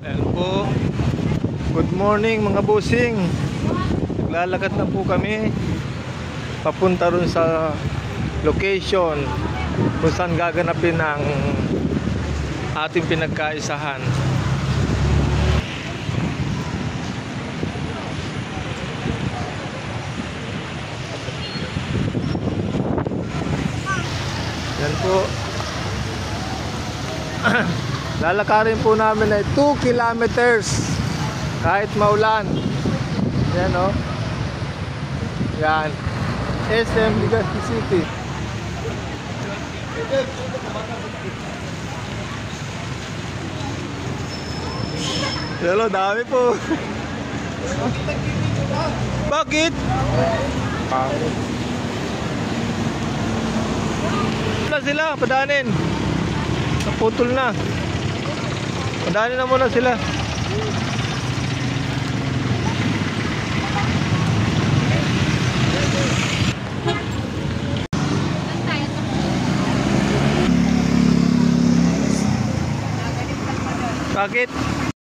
Ayan po. Good morning mga busing. Naglalakad na po kami papunta ron sa location kung saan gaganapin ang ating pinagkaisahan. Yan po. Lalakarin po namin ay 2 kilometers kahit maulan. Yan o. Yan. SM Legazpi City. Hello, dami po. Bakit? Wala sila, padanin. Naputol na. Padanin na muna sila. Bakit?